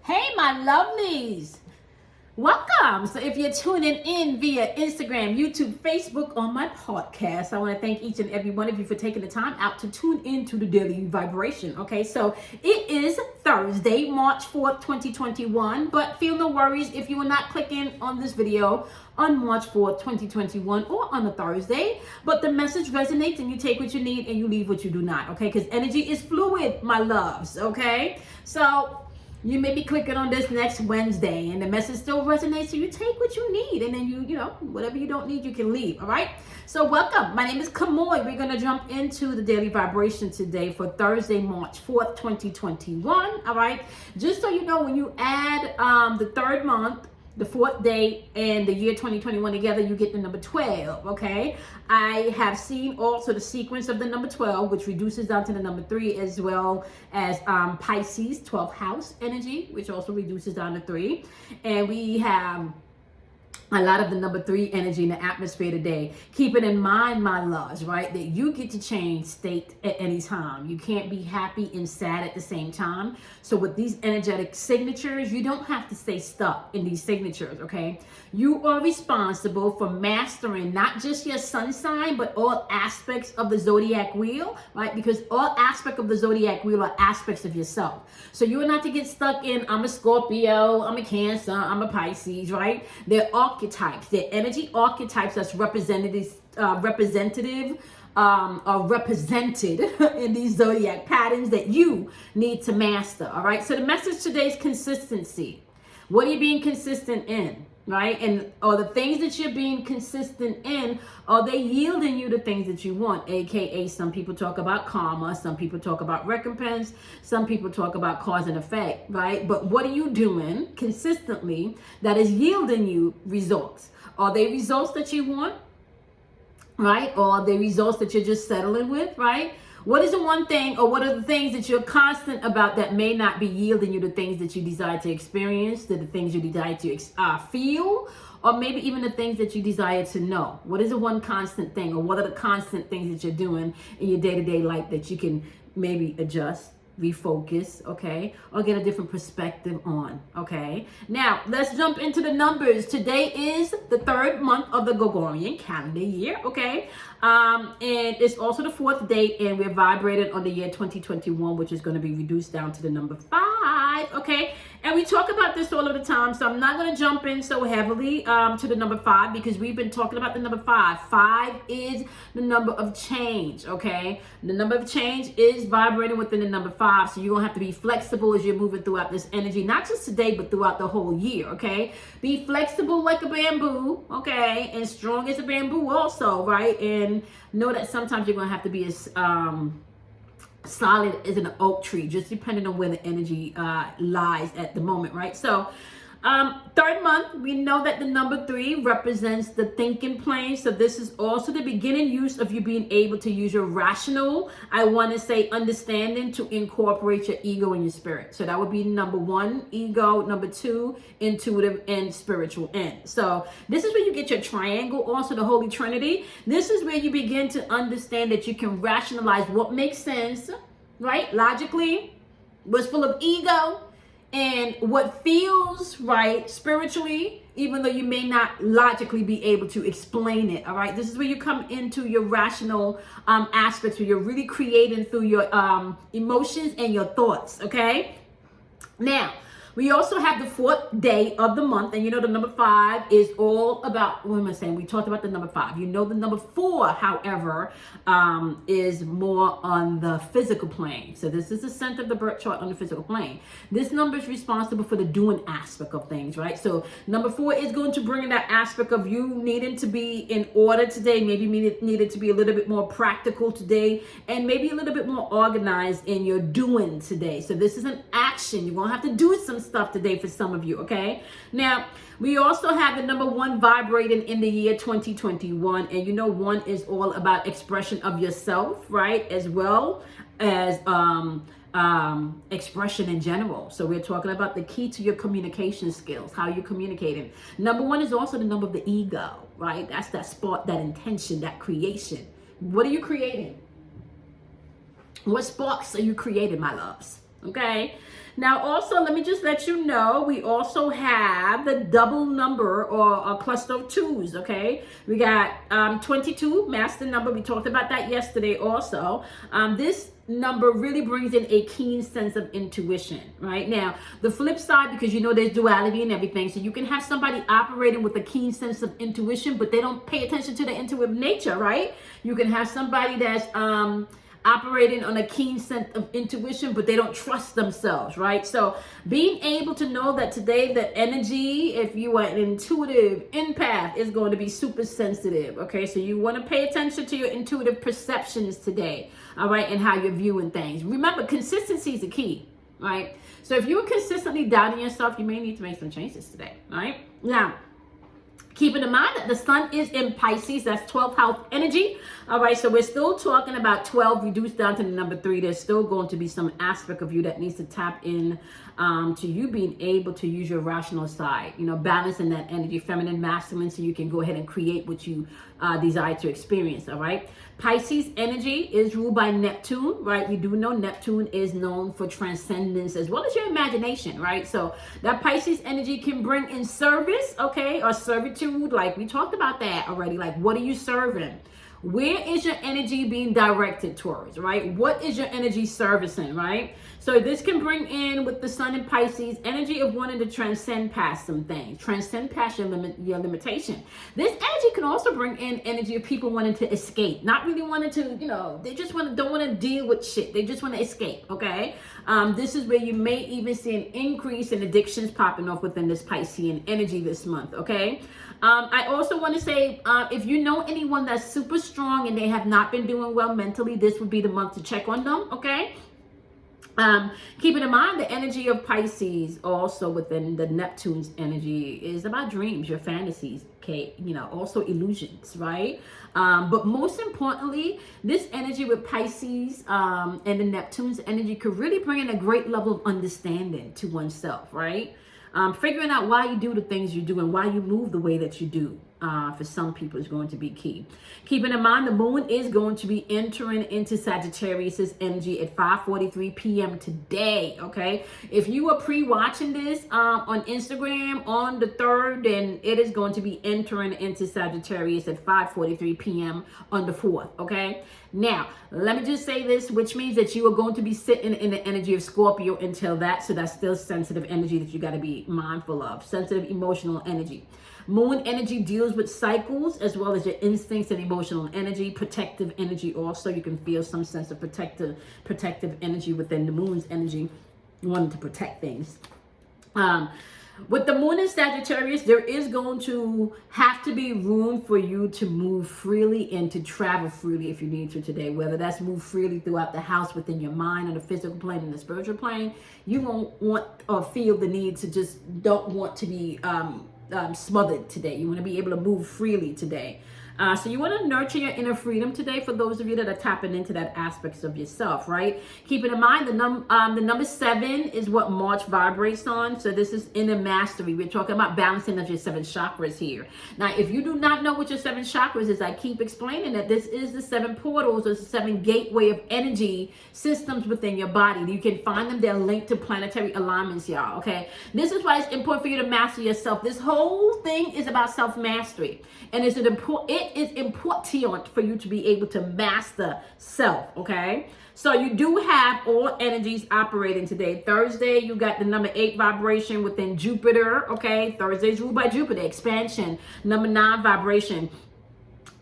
Hey, my lovelies. Welcome. So if you're tuning in via Instagram, YouTube, Facebook, on my podcast, I want to thank each and every one of you for taking the time out to tune into the Daily Vibration. Okay, so it is Thursday, March 4th, 2021, but feel no worries if you are not clicking on this video on March 4th, 2021 or on a Thursday, but the message resonates and you take what you need and you leave what you do not, okay? Because energy is fluid, my loves, okay? So you may be clicking on this next Wednesday and the message still resonates, so you take what you need and then you know, whatever you don't need, you can leave, all right? So welcome. My name is Cosmo. We're going to jump into the Daily Vibration today for Thursday, March 4th, 2021, all right? Just so you know, when you add the third month, the fourth day, and the year 2021 together, you get the number 12, okay? I have seen also the sequence of the number 12, which reduces down to the number 3, as well as Pisces, 12th house energy, which also reduces down to 3. And we have a lot of the number 3 energy in the atmosphere today. Keep it in mind, my loves, right, that you get to change state at any time. You can't be happy and sad at the same time. So with these energetic signatures, you don't have to stay stuck in these signatures, okay? You are responsible for mastering not just your sun sign, but all aspects of the zodiac wheel, right? Because all aspects of the zodiac wheel are aspects of yourself. So you are not to get stuck in, I'm a Scorpio, I'm a Cancer, I'm a Pisces, right? They're archetypes. They're energy archetypes that's represented in these zodiac patterns that you need to master, all right? So the message today is consistency. What are you being consistent in, right? And are the things that you're being consistent in, are they yielding you the things that you want? AKA, some people talk about karma, some people talk about recompense, some people talk about cause and effect, right? But what are you doing consistently that is yielding you results? Are they results that you want? Right? Or are they results that you're just settling with, right? What is the one thing, or what are the things that you're constant about that may not be yielding you the things that you desire to experience, the things you desire to feel, or maybe even the things that you desire to know? What is the one constant thing, or what are the constant things that you're doing in your day-to-day life that you can maybe adjust, refocus, okay, or get a different perspective on, okay? Now, let's jump into the numbers. Today is the third month of the Gregorian calendar year, okay? And it's also the fourth day, and we're vibrated on the year 2021, which is going to be reduced down to the number 5, okay? And we talk about this all of the time, so I'm not going to jump in so heavily to the number 5, because we've been talking about the number 5. 5 is the number of change, okay? The number of change is vibrating within the number 5, so you're going to have to be flexible as you're moving throughout this energy, not just today, but throughout the whole year, okay? Be flexible like a bamboo, okay? And strong as a bamboo also, right? And know that sometimes you're going to have to be as solid as an oak tree, just depending on where the energy lies at the moment, right? So third month, we know that the number 3 represents the thinking plane. So this is also the beginning use of you being able to use your rational, I want to say, understanding to incorporate your ego and your spirit. So that would be number 1, ego, number 2, intuitive, and spiritual end. So this is where you get your triangle, also the Holy Trinity. This is where you begin to understand that you can rationalize what makes sense, right? Logically, what's full of ego, and what feels right spiritually, even though you may not logically be able to explain it, all right? This is where you come into your rational aspects, where you're really creating through your emotions and your thoughts, okay? Now, we also have the fourth day of the month, and you know the number 5 is all about, what am I saying? We talked about the number 5. You know the number 4, however, is more on the physical plane. So this is the center of the birth chart on the physical plane. This number is responsible for the doing aspect of things, right? So number 4 is going to bring in that aspect of you needing to be in order today, maybe needed to be a little bit more practical today, and maybe a little bit more organized in your doing today. So this is an action. You're going to have to do some stuff today for some of you, okay? Now, we also have the number 1 vibrating in the year 2021, and you know 1 is all about expression of yourself, right? As well as expression in general. So we're talking about the key to your communication skills, how you're communicating. Number 1 is also the number of the ego, right? That's that spark, that intention, that creation. What are you creating? What sparks are you creating, my loves? Okay. Now, also, let me just let you know, we also have the double number or a cluster of twos, okay? We got 22, master number. We talked about that yesterday also. This number really brings in a keen sense of intuition, right? Now, the flip side, because you know there's duality and everything, so you can have somebody operating with a keen sense of intuition, but they don't pay attention to the intuitive nature, right? You can have somebody that's operating on a keen sense of intuition, but they don't trust themselves, right? So being able to know that today the energy, if you are an intuitive empath, is going to be super sensitive, okay? So you want to pay attention to your intuitive perceptions today, all right, and how you're viewing things. Remember, consistency is the key, right? So if you're consistently doubting yourself, you may need to make some changes today, all right? Now, keeping in mind that the sun is in Pisces, that's 12th house energy. All right, so we're still talking about 12 reduced down to the number 3. There's still going to be some aspect of you that needs to tap in to you being able to use your rational side, you know, balancing that energy, feminine, masculine, so you can go ahead and create what you desire to experience, all right? Pisces energy is ruled by Neptune, right? We do know Neptune is known for transcendence as well as your imagination, right? So that Pisces energy can bring in service, okay, or servitude, like we talked about that already. Like, what are you serving? Where is your energy being directed towards, right? What is your energy servicing, right? So this can bring in, with the sun in Pisces, energy of wanting to transcend past some things, transcend past your limitation. This energy can also bring in energy of people wanting to escape, not really wanting to, you know, they just don't want to deal with shit. They just want to escape, okay? This is where you may even see an increase in addictions popping off within this Piscean energy this month, okay? I also want to say, if you know anyone that's super strong and they have not been doing well mentally, this would be the month to check on them, okay? Keeping in mind the energy of Pisces also within the Neptune's energy is about dreams, your fantasies, okay, you know, also illusions, right? But most importantly, this energy with Pisces and the Neptune's energy could really bring in a great level of understanding to oneself, right? Figuring out why you do the things you do and why you move the way that you do. For some people is going to be key. Keeping in mind, the moon is going to be entering into Sagittarius's energy at 5:43 p.m. today, okay? If you are pre-watching this on Instagram on the 3rd, then it is going to be entering into Sagittarius at 5:43 p.m. on the 4th, okay? Now, let me just say this, which means that you are going to be sitting in the energy of Scorpio until that, so that's still sensitive energy that you got to be mindful of, sensitive emotional energy. Moon energy deals with cycles as well as your instincts and emotional energy, protective energy also. You can feel some sense of protective energy within the moon's energy, wanting to protect things. With the moon in Sagittarius, there is going to have to be room for you to move freely and to travel freely if you need to today, whether that's move freely throughout the house, within your mind, on the physical plane and the spiritual plane. You won't want or feel the need to just don't want to be smothered today. You want to be able to move freely today. So you want to nurture your inner freedom today for those of you that are tapping into that aspects of yourself, right? Keeping in mind the number 7 is what March vibrates on. So this is inner mastery. We're talking about balancing of your 7 chakras here. Now, if you do not know what your 7 chakras is, I keep explaining that this is the 7 portals or the 7 gateway of energy systems within your body. You can find them. They're linked to planetary alignments, y'all, okay? This is why it's important for you to master yourself. This whole thing is about self-mastery. And it is important for you to be able to master self, okay? So you do have all energies operating today. Thursday, you got the number 8 vibration within Jupiter, okay? Thursday is ruled by Jupiter, expansion. Number 9 vibration.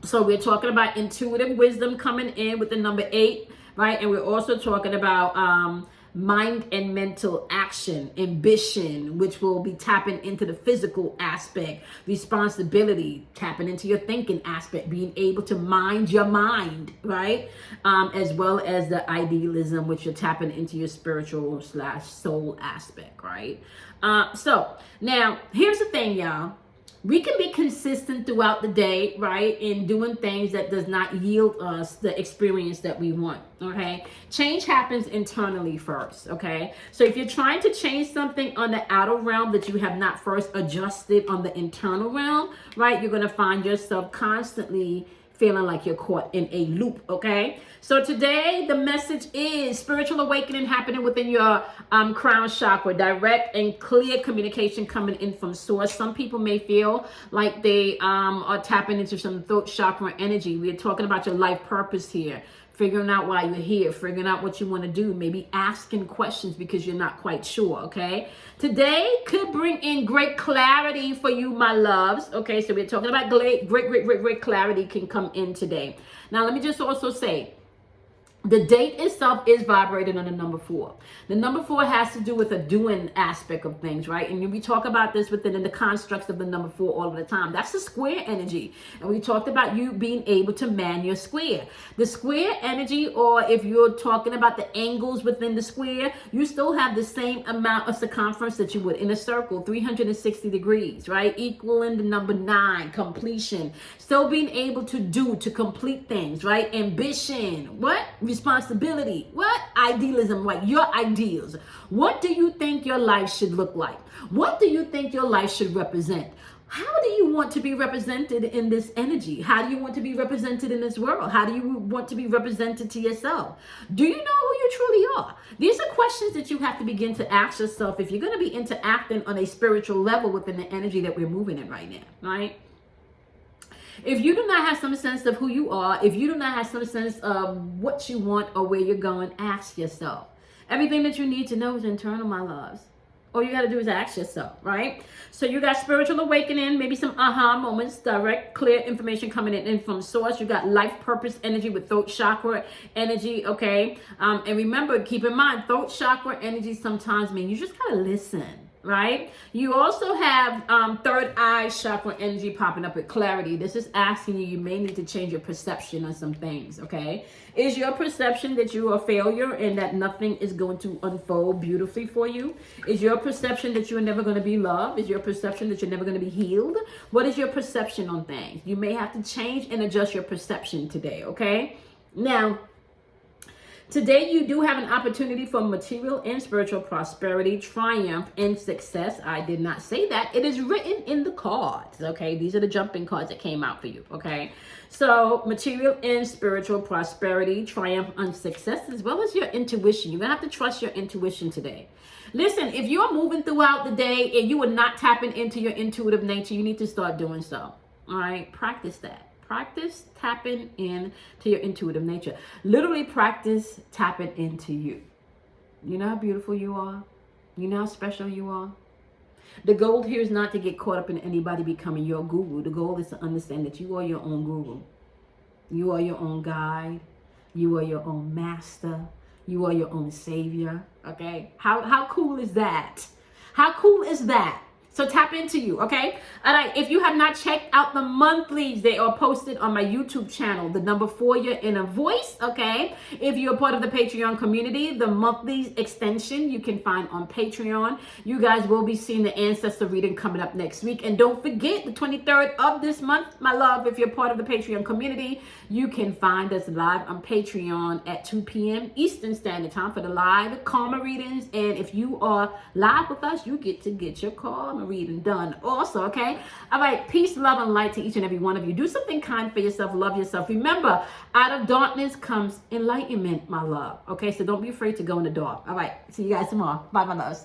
So we're talking about intuitive wisdom coming in with the number 8, right? And we're also talking about mind and mental action, ambition, which will be tapping into the physical aspect, responsibility, tapping into your thinking aspect, being able to mind your mind, right? As well as the idealism, which you're tapping into your spiritual / soul aspect, right? So now here's the thing, y'all. We can be consistent throughout the day, right, in doing things that does not yield us the experience that we want, okay? Change happens internally first, okay? So if you're trying to change something on the outer realm that you have not first adjusted on the internal realm, right, you're going to find yourself constantly feeling like you're caught in a loop, okay? So today, the message is spiritual awakening happening within your crown chakra, direct and clear communication coming in from source. Some people may feel like they are tapping into some throat chakra energy. We're talking about your life purpose here. Figuring out why you're here, figuring out what you want to do, maybe asking questions because you're not quite sure, okay? Today could bring in great clarity for you, my loves, okay? So we're talking about great clarity can come in today. Now, let me just also say, the date itself is vibrated on the number 4. The number 4 has to do with a doing aspect of things, right? And we talk about this within the constructs of the number 4 all of the time. That's the square energy. And we talked about you being able to man your square. The square energy, or if you're talking about the angles within the square, you still have the same amount of circumference that you would in a circle, 360 degrees, right? Equaling the number 9, completion. Still being able to complete things, right? Ambition, what? Responsibility, what? Idealism, right? Your ideals. What do you think your life should look like? What do you think your life should represent? How do you want to be represented in this energy? How do you want to be represented in this world? How do you want to be represented to yourself? Do you know who you truly are? These are questions that you have to begin to ask yourself if you're going to be interacting on a spiritual level within the energy that we're moving in right now, right? If you do not have some sense of who you are, if you do not have some sense of what you want or where you're going, ask yourself. Everything that you need to know is internal, my loves. All you got to do is ask yourself, right? So you got spiritual awakening, maybe some aha moments, direct, clear information coming in from source. You got life purpose energy with throat chakra energy, okay? And remember, keep in mind, throat chakra energy sometimes means you just got to listen. Right? You also have third eye chakra energy popping up with clarity. This is asking you may need to change your perception on some things, okay? Is your perception that you are a failure and that nothing is going to unfold beautifully for you? Is your perception that you're never going to be loved? Is your perception that you're never going to be healed? What is your perception on things? You may have to change and adjust your perception today, okay? Now, today, you do have an opportunity for material and spiritual prosperity, triumph, and success. I did not say that. It is written in the cards, okay? These are the jumping cards that came out for you, okay? So, material and spiritual prosperity, triumph, and success, as well as your intuition. You're going to have to trust your intuition today. Listen, if you're moving throughout the day and you are not tapping into your intuitive nature, you need to start doing so, all right? Practice that. Practice tapping in to your intuitive nature. Literally practice tapping into you. You know how beautiful you are? You know how special you are? The goal here is not to get caught up in anybody becoming your guru. The goal is to understand that you are your own guru. You are your own guide. You are your own master. You are your own savior. Okay? How cool is that? How cool is that? So tap into you, okay? All right, if you have not checked out the monthlies, they are posted on my YouTube channel, the number 4 Your Inner Voice, okay? If you're a part of the Patreon community, the monthlies extension you can find on Patreon. You guys will be seeing the ancestor reading coming up next week. And don't forget, the 23rd of this month, my love, if you're part of the Patreon community, you can find us live on Patreon at 2 p.m. Eastern Standard Time for the live karma readings. And if you are live with us, you get to get your karma reading done also, okay? All right, peace, love, and light to each and every one of you. Do something kind for yourself. Love yourself. Remember, out of darkness comes enlightenment, my love. Okay, so don't be afraid to go in the dark. All right, see you guys tomorrow. Bye, my loves.